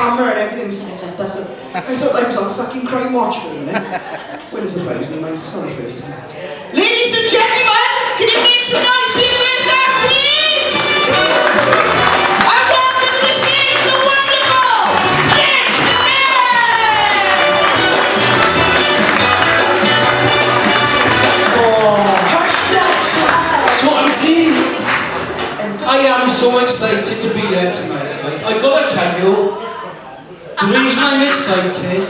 camera and everything set up. So I thought I was on fucking crime watch for a minute. Wouldn't surprise me, mate. It's not the first time. Ladies and gentlemen, can you make some noise for your first act, please? And welcome to the stage, the wonderful Nick Swansea! I am so excited to be there tonight, mate. I gotta tell you, the reason I'm excited,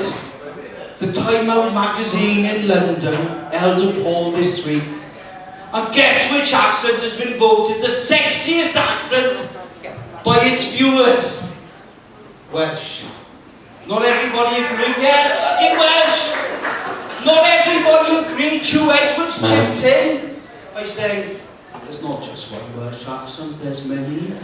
the Time Out magazine in London held a poll this week, and guess which accent has been voted the sexiest accent by its viewers? Welsh. Not everybody agreed. Yeah, fucking Welsh. Not everybody agreed. Hugh Edwards chipped in by saying, there's not just one Welsh accent, there's many.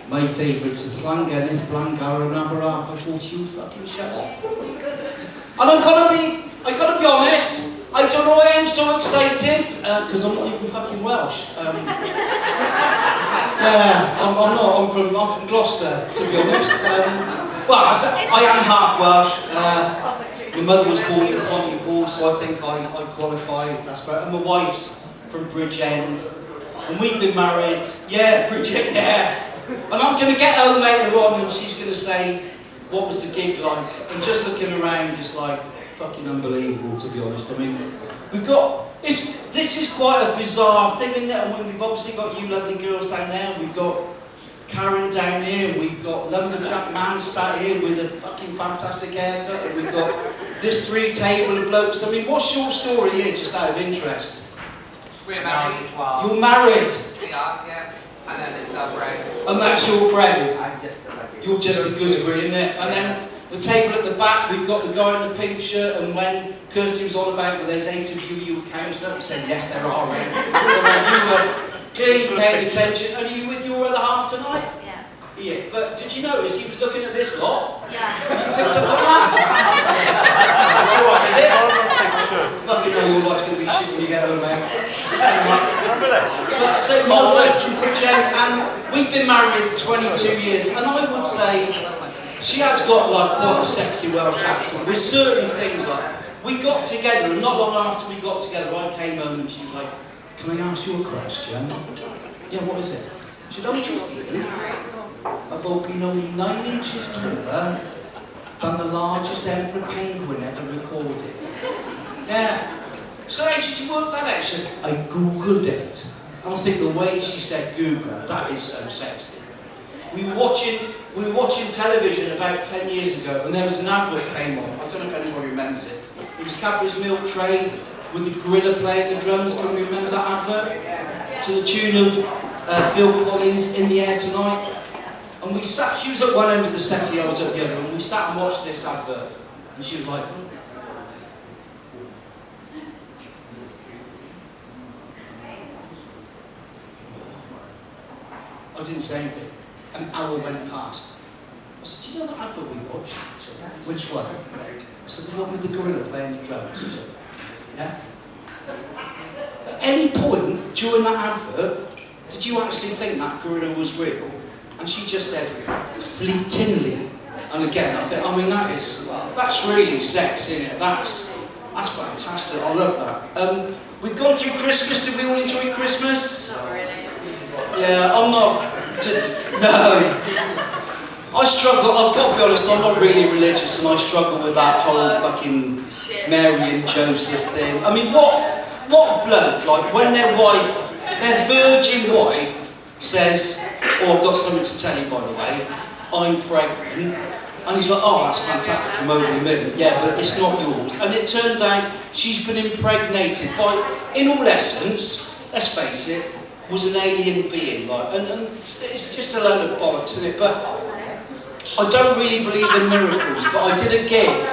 My favourite's the Llangennych, Blangar and Aberarth. I thought you fucking shut up. And I gotta be honest, I don't know why I'm so excited, because I'm not even fucking Welsh. Yeah, I'm not, I'm from Gloucester, to be honest. Well, I am half Welsh. My mother was born in Pontypool, so I think I qualify, that's right. And my wife's from Bridgend. And we've been married, yeah, Bridget, yeah. And I'm going to get home later on and she's going to say, what was the gig like? And just looking around, it's like fucking unbelievable, to be honest. I mean, we've got, this is quite a bizarre thing, isn't it? I mean, we've obviously got you lovely girls down there, we've got Karen down here, and we've got Lumberjack Man sat here with a fucking fantastic haircut, and we've got this three table of blokes. I mean, what's your story here, just out of interest? We're married as well. You're married? We are, yeah. And then it's our friend. And that's your friend? I'm just a lucky. You're just a gooseberry, isn't it? And then the table at the back, we've got the guy in the pink shirt, and when Kirsty was on about, well, there's 8 of you were counting up, we said, yes, there are, right? So you were clearly paying attention. And are you with your other half tonight? Yeah. Yeah, but did you notice he was looking at this lot? Yeah. You picked up on that? That's alright, is it? Fucking hell, your life's going to be shit when you get home, mate. But so my wife's from Bridgend, and we've been married 22 years, and I would say she has got like quite a sexy Welsh accent with certain things. Like we got together, and not long after we got together, I came home and she was like, "Can I ask you a question?" Yeah, what is it? She said, "How would you feel about being only 9 inches taller than the largest emperor penguin ever recorded?" Yeah. So how did you work that out? She said, I googled it. And I think the way she said Google, that is so sexy. We were watching television about 10 years ago, and there was an advert came on. I don't know if anybody remembers it. It was Cadbury's milk tray with the gorilla playing the drums. Can you remember that advert? To the tune of Phil Collins, In the Air Tonight. And we sat, she was at one end of the settee, I was at the other, and we sat and watched this advert. And she was like, I didn't say anything. An hour went past. I said, do you know that advert we watched? She said, which one? I said, the one with the gorilla playing the drums. She said, yeah. At any point during that advert, did you actually think that gorilla was real? And she just said, fleetingly. And again, I mean, that's really sexy, isn't it? That's fantastic. I love that. We've gone through Christmas. Did we all enjoy Christmas? Not really. Yeah, I'm not. No. I struggle. I've got to be honest. I'm not really religious, and I struggle with that whole fucking Mary and Joseph thing. I mean, what bloke, like when their virgin wife, says, "Oh, I've got something to tell you, by the way. I'm pregnant." And he's like, "Oh, that's fantastic, come over a minute." "Yeah, but it's not yours." And it turns out she's been impregnated by, in all essence, let's face it, was an alien being. Like, and it's just a load of bollocks, isn't it? But I don't really believe in miracles, but I did a gig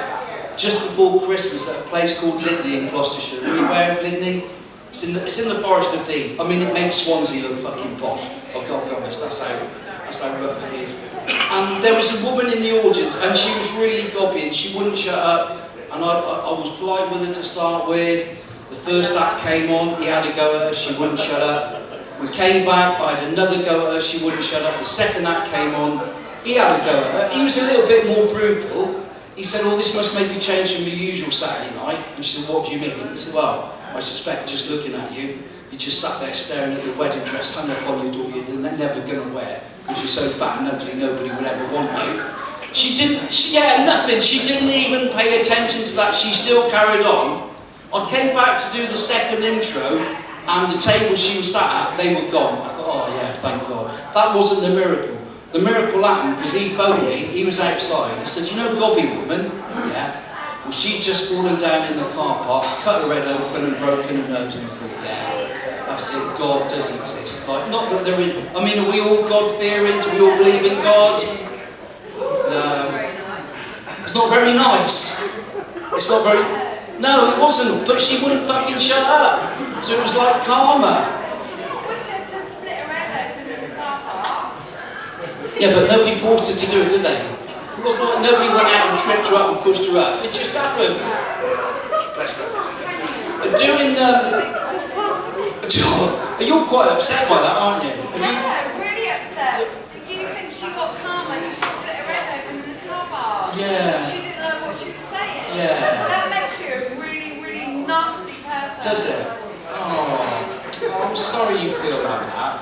just before Christmas at a place called Lindley in Gloucestershire. Are you aware of Lindley? It's in the Forest of Dean. I mean, it makes Swansea look fucking posh. I've got to be honest, that's how rough it is. And there was a woman in the audience, and she was really gobby, and she wouldn't shut up. And I was polite with her to start with. The first act came on, he had a go at her, she wouldn't shut up. We came back, I had another go at her, she wouldn't shut up. The second act came on, He had a go at her. He was a little bit more brutal. He said, oh, this must make a change from your usual Saturday night. And she said, what do you mean? He said, well, I suspect just looking at you, you just sat there staring at the wedding dress hung up on your door you're never going to wear because you're so fat and ugly nobody will ever want you. She didn't, nothing. She didn't even pay attention to that. She still carried on. I came back to do the second intro and the table she was sat at, they were gone. I thought, oh yeah, thank God. That wasn't the miracle. The miracle happened because he phoned me, he was outside. He said, you know Gobby woman? Yeah. Well, she'd just fallen down in the car park, cut her head open and broken her nose, and I thought, yeah, that's it, God does exist. Like, not that there is, I mean, are we all God-fearing? Do we all believe in God? No. It's not very nice. It's not very, no, it wasn't, but she wouldn't fucking shut up. So it was like karma. Yeah, but nobody forced her to do it, did they? It wasn't like nobody went out and tripped her up and pushed her up. It just happened. You're quite upset by that, aren't you? Yeah, really upset. You think she got karma because she split her head open in the car park? Yeah. She didn't know what she was saying? Yeah. That makes you a really, really nasty person. Does it? Oh, I'm sorry you feel like that.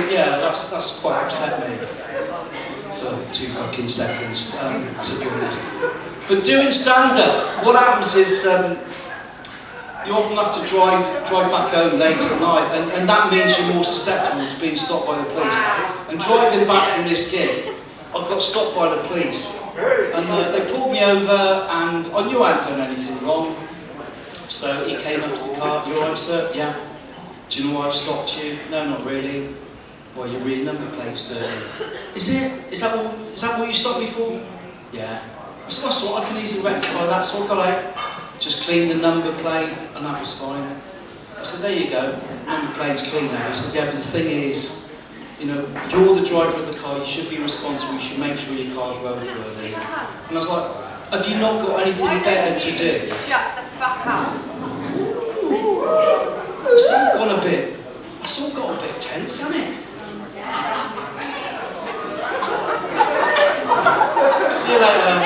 Yeah, that's quite upset me for 2 fucking seconds, to be honest. But doing stand-up, what happens is you often have to drive back home late at night, and that means you're more susceptible to being stopped by the police. And driving back from this gig, I got stopped by the police, and they pulled me over, and I knew I hadn't done anything wrong. So he came up to the car, you alright sir? Yeah. Do you know why I've stopped you? No, not really. Well, you read number plates, dirty. Is it? Is that what you stopped me for? Yeah. I said, that's all, I can easily rectify that, so I got out. Just cleaned the number plate, and that was fine. I said, there you go, number plate's clean now. He said, yeah, but the thing is, you know, you're the driver of the car, you should be responsible, you should make sure your car's roadworthy. And I was like, have you not got anything better to do? Shut the fuck up. It's all got a bit tense, hasn't it? See you later.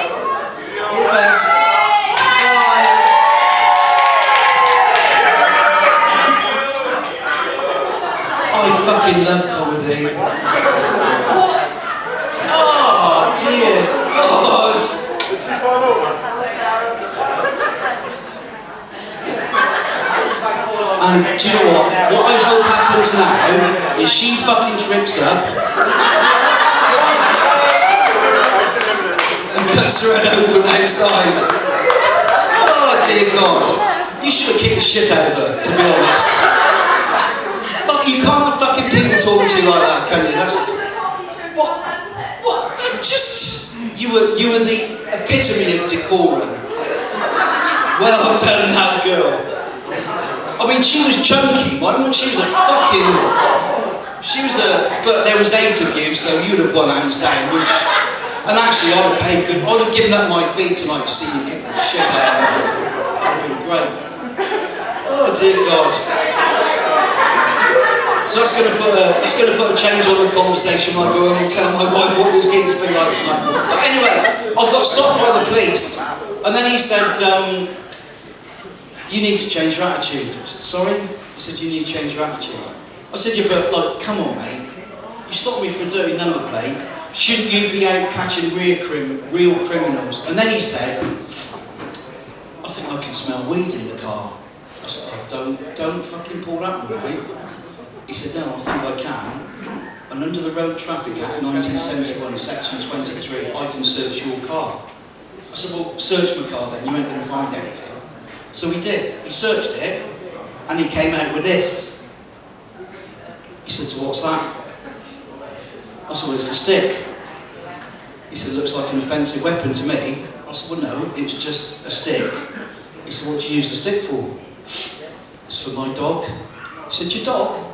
All the best. Bye. I fucking love comedy. Oh dear God. And do you know what? What I hope happens now is she fucking trips up and cuts her head open outside. Oh dear God. You should have kicked the shit out of her, to be honest. Fuck, you can't have fucking people talking to you like that, can you? That's... What? Just... You were the epitome of decorum. Well done, that girl. I mean, she was chunky, she was a fucking... But there was 8 of you, so you'd have won hands down, which... And actually, I'd have paid good... I'd have given up my fee tonight to see you kick the shit out of me. That would have been great. Oh, dear God. So that's going to put a change on the conversation when I go home and tell my wife what this gig's been like tonight. But anyway, I got stopped by the police, and then he said, you need to change your attitude. I said, sorry? He said, you need to change your attitude. I said, yeah, but like, come on, mate. You stopped me for a dirty number plate. Shouldn't you be out catching real criminals? And then he said, I think I can smell weed in the car. I said, oh, don't fucking pull that one, mate. He said, no, I think I can. And under the Road Traffic Act 1971, section 23, I can search your car. I said, well, search my car then, you ain't going to find anything. So he did. He searched it, and he came out with this. He said, so what's that? I said, well, it's a stick. He said, looks like an offensive weapon to me. I said, well, no, it's just a stick. He said, what do you use the stick for? It's for my dog. He said, your dog?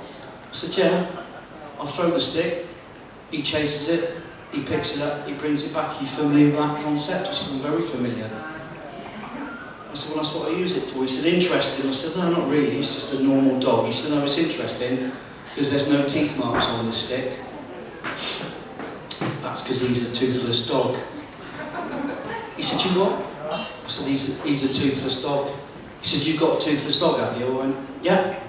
I said, yeah. I'll throw the stick. He chases it. He picks it up. He brings it back. Are you familiar with that concept? I said, I'm very familiar. I said, well, that's what I use it for. He said, interesting. I said, no, not really. It's just a normal dog. He said, no, it's interesting because there's no teeth marks on this stick. because he's a toothless dog. He said, you what? I said, he's a toothless dog. He said, you've got a toothless dog, have you? I went, yeah.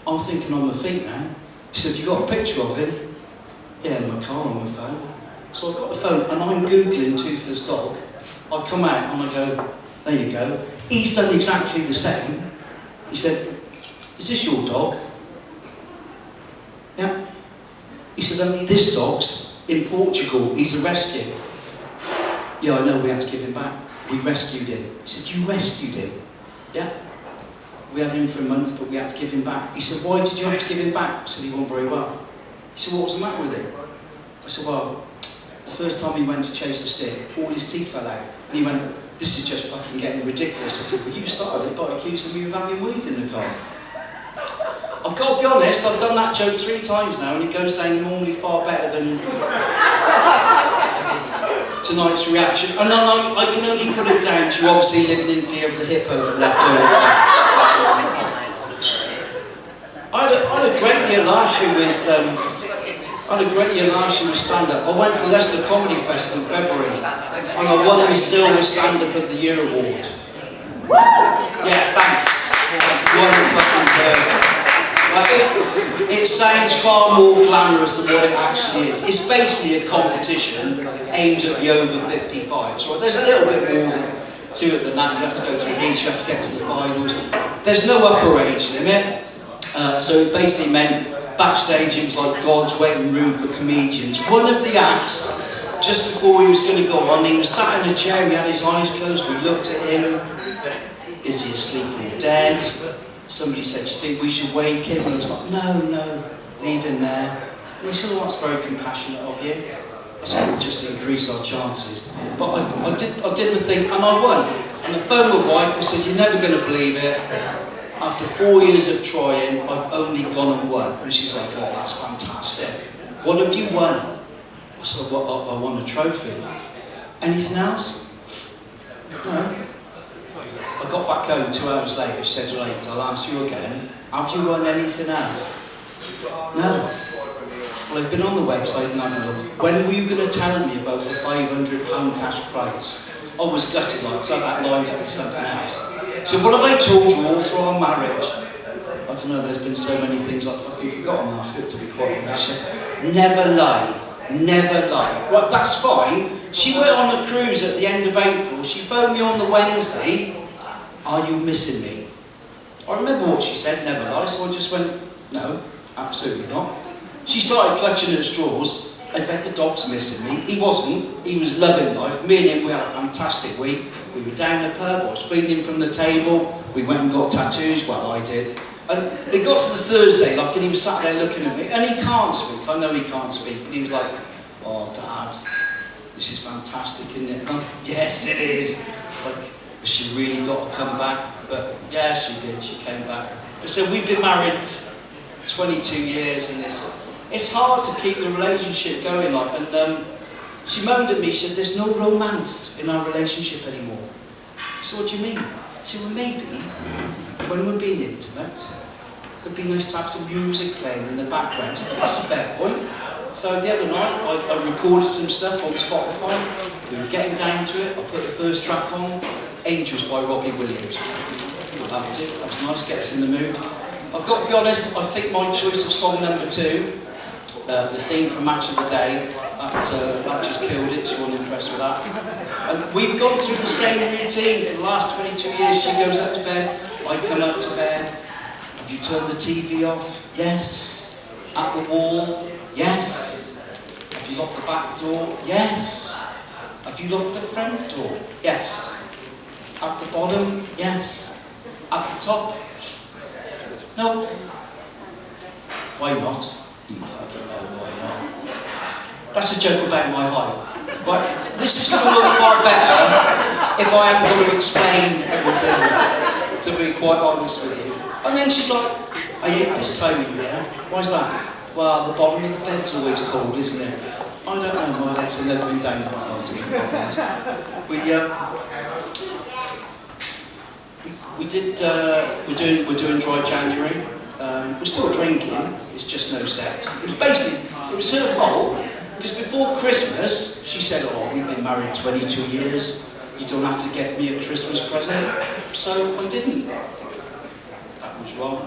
I'm thinking on my feet now. He said, have you got a picture of him? Yeah, in my car on my phone. So I got the phone and I'm Googling toothless dog. I come out and I go, there you go. He's done exactly the same. He said, is this your dog? Yeah. He said, only this dog's in Portugal. He's a rescue. Yeah, I know, we had to give him back. We rescued him. He said, you rescued him? Yeah. We had him for a month, but we had to give him back. He said, why did you have to give him back? I said, he wasn't very well. He said, what was the matter with him? I said, well, the first time he went to chase the stick, all his teeth fell out. And he went, this is just fucking getting ridiculous. I said, well, you started it by accusing me of having weed in the car. I've got to be honest, I've done that joke 3 times now, and it goes down normally far better than tonight's reaction. And I can only put it down to you obviously living in fear of the hippo that left earlier. I had a great year last year with stand-up. I went to the Leicester Comedy Fest in February and I won the Silver Stand-Up of the Year award. Yeah, thanks. One fucking bird. It sounds far more glamorous than what it actually is. It's basically a competition aimed at the over 55. So there's a little bit more to it than that. You have to go through heats, you have to get to the finals. There's no upper age limit. So it basically meant backstage it was like God's waiting room for comedians. One of the acts, just before he was going to go on, he was sat in a chair, he had his eyes closed, we looked at him. Is he asleep or dead? Somebody said, do you think we should wake him? And I was like, no, leave him there. And he said, well, that's very compassionate of you. That's what would just increase our chances. But I did the thing and I won. And the phone my wife, I said, you're never going to believe it. After 4 years of trying, I've only gone and won. And she's like, oh, that's fantastic. What have you won? I said, well, I won a trophy. Anything else? No. I got back home 2 hours later, she said, right, I'll ask you again, have you won anything else? No. Well, I've been on the website and had a look. When were you going to tell me about the £500 cash prize? I was gutted, like, because I had that lined up for something else. So what have I told you all through our marriage? I don't know, there's been so many things I've fucking forgotten half of it, to be quite honest. Never lie. Never lie. Well, that's fine. She went on a cruise at the end of April. She phoned me on the Wednesday. Are you missing me? I remember what she said, never lie, so I just went, no, absolutely not. She started clutching at straws. I bet the dog's missing me. He wasn't. He was loving life. Me and him, we had a fantastic week. We were down the pub, I was feeding him from the table. We went and got tattoos, well, I did. And it got to the Thursday, like, and he was sat there looking at me, and he can't speak. I know he can't speak, and he was like, oh, Dad, this is fantastic, isn't it? And I'm, yes, it is. Like, she really got to come back, but yeah, she did, she came back. So we've been married 22 years and it's hard to keep the relationship going, like, and she moaned at me, she said, there's no romance in our relationship anymore. So what do you mean? She said, well, maybe when we're being intimate, it'd be nice to have some music playing in the background. So I thought, that's a fair point. So the other night, I recorded some stuff on Spotify. We were getting down to it. I put the first track on, Angels by Robbie Williams. That was it. That was nice, get us in the mood. I've got to be honest, I think my choice of song number 2, the theme from Match of the Day, that just killed it. She wasn't impressed with that. And we've gone through the same routine for the last 22 years. She goes up to bed, I come up to bed. Have you turned the TV off? Yes. At the wall? Yes. Have you locked the back door? Yes. Have you locked the front door? Yes. At the bottom? Yes. At the top? No. Why not? You fucking know why not. That's a joke about my height. But this is going to look far better if I am going to explain everything, to be quite honest with you. And then she's like, I hate this time of year. Why's that? Well, the bottom of the bed's always cold, isn't it? I don't know, my legs have never been down that far, to be quite honest. We're doing dry January. We're still drinking, it's just no sex. It was her fault, Because before Christmas, she said, oh, we've been married 22 years, you don't have to get me a Christmas present. So I didn't. That was wrong.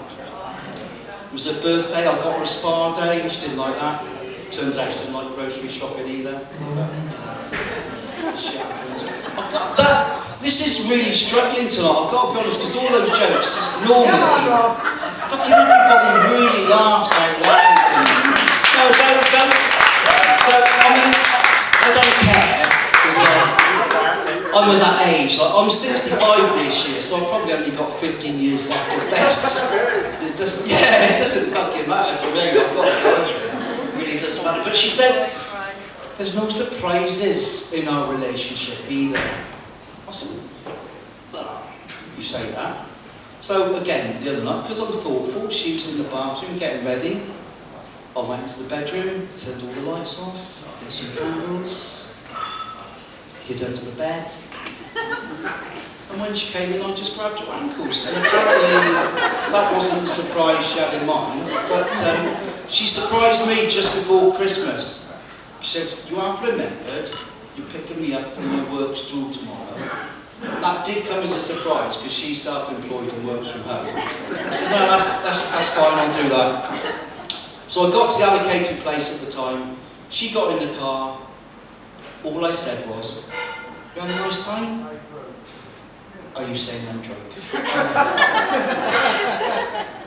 It was her birthday, I got her a spa day, she didn't like that. Turns out she didn't like grocery shopping either. But, you know, shit happens. I've got that. This is really struggling tonight, I've got to be honest, because all those jokes, normally, fucking everybody really laughs out loud. No, don't. I mean, I don't care, because I'm at that age. Like, I'm 65 this year, so I've probably only got 15 years left at best. It doesn't fucking matter to me. I've got it really doesn't matter. But she said, there's no surprises in our relationship either. I said, well, you say that. So again, the other night, because I'm thoughtful, she was in the bathroom getting ready. I went into the bedroom, turned all the lights off, lit some candles, hid under the bed. And when she came in, I just grabbed her ankles. And apparently, that wasn't the surprise she had in mind, but she surprised me just before Christmas. She said, you have remembered, you're picking me up from my work stool tomorrow. And that did come as a surprise, because she's self-employed and works from home. I said, no, that's fine, I'll do that. So I got to the allocated place at the time. She got in the car. All I said was, you had a nice time? Are you saying I'm drunk?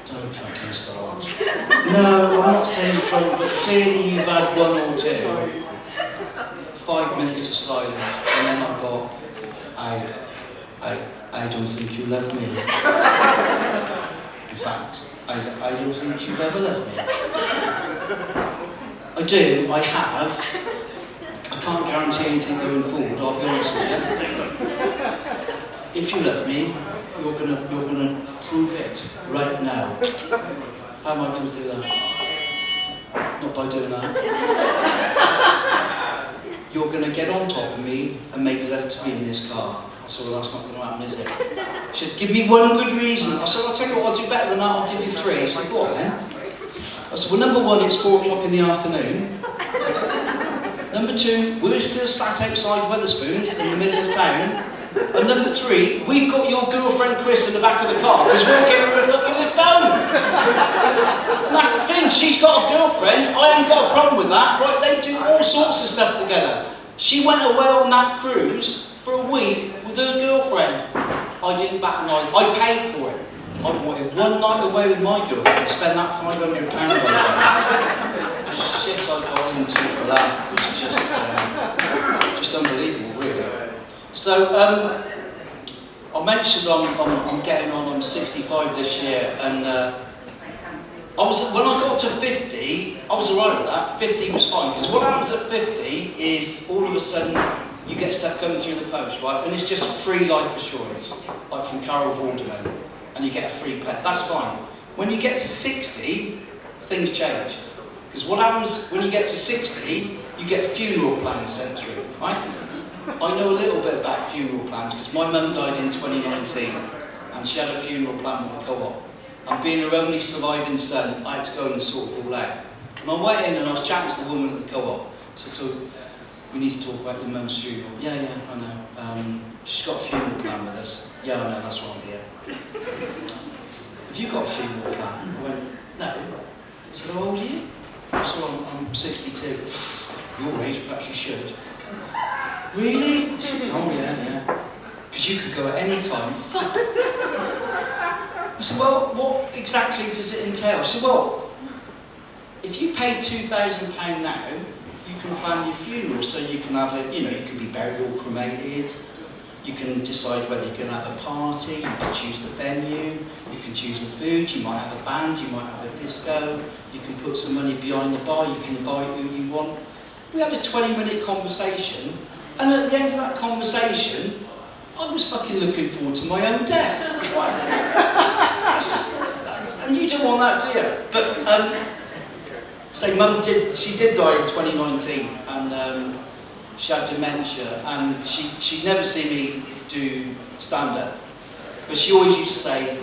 Don't fucking start. No, I'm not saying you're drunk, but clearly you've had one or two. 5 minutes of silence, and then I got, I don't think you love me. In fact, I don't think you've ever loved me. I do, I have. I can't guarantee anything going forward, I'll be honest with you. If you love me, you're gonna prove it right now. How am I gonna do that? Not by doing that. You're gonna get on top of me and make love to me in this car. I said, well, that's not going to happen, is it? She said, give me one good reason. I said, I'll tell you what, I'll do better than that, I'll give you 3. She said, go on then. I said, well, number 1, it's 4 o'clock in the afternoon. Number 2, we're still sat outside Wetherspoons in the middle of town. And number 3, we've got your girlfriend Chris in the back of the car because we're giving her a fucking lift home. And that's the thing, she's got a girlfriend, I haven't got a problem with that, right? They do all sorts of stuff together. She went away on that cruise for a week with her girlfriend. I didn't bat an eye. I paid for it. I wanted one night away with my girlfriend and spend that £500 on her. The shit I got into for that was just unbelievable, really. So I mentioned I'm getting on. I'm 65 this year, and when I got to 50, I was alright with that. 50 was fine, because what happens at 50 is all of a sudden you get stuff coming through the post, right? And it's just free life assurance, like from Carol Vorderman, and you get a free pet. That's fine. When you get to 60, things change. Because what happens when you get to 60, you get funeral plans sent through, right? I know a little bit about funeral plans because my mum died in 2019 and she had a funeral plan with the co-op. And being her only surviving son, I had to go in and sort it all out. And I went in and I was chatting to the woman at the co-op. I said, so we need to talk about your mum's funeral. Yeah, I know. She's got a funeral plan with us. Yeah, I know, that's why I'm here. Have you got a funeral plan? I went, no. I said, how old are you? I said, well, I'm 62. Your age, perhaps you should. Really? She said, oh yeah. Because you could go at any time. Fuck. I said, well, what exactly does it entail? She said, well, if you pay £2,000 now, you can plan your funeral, so you can have it, you can be buried or cremated, you can decide whether you can have a party, you can choose the venue, you can choose the food, you might have a band, you might have a disco, you can put some money behind the bar, you can invite who you want. We had a 20-minute conversation, and at the end of that conversation, I was fucking looking forward to my own death. And you don't want that, do you? But, Mum she did die in 2019, and she had dementia, and she'd never see me do stand-up. But she always used to say,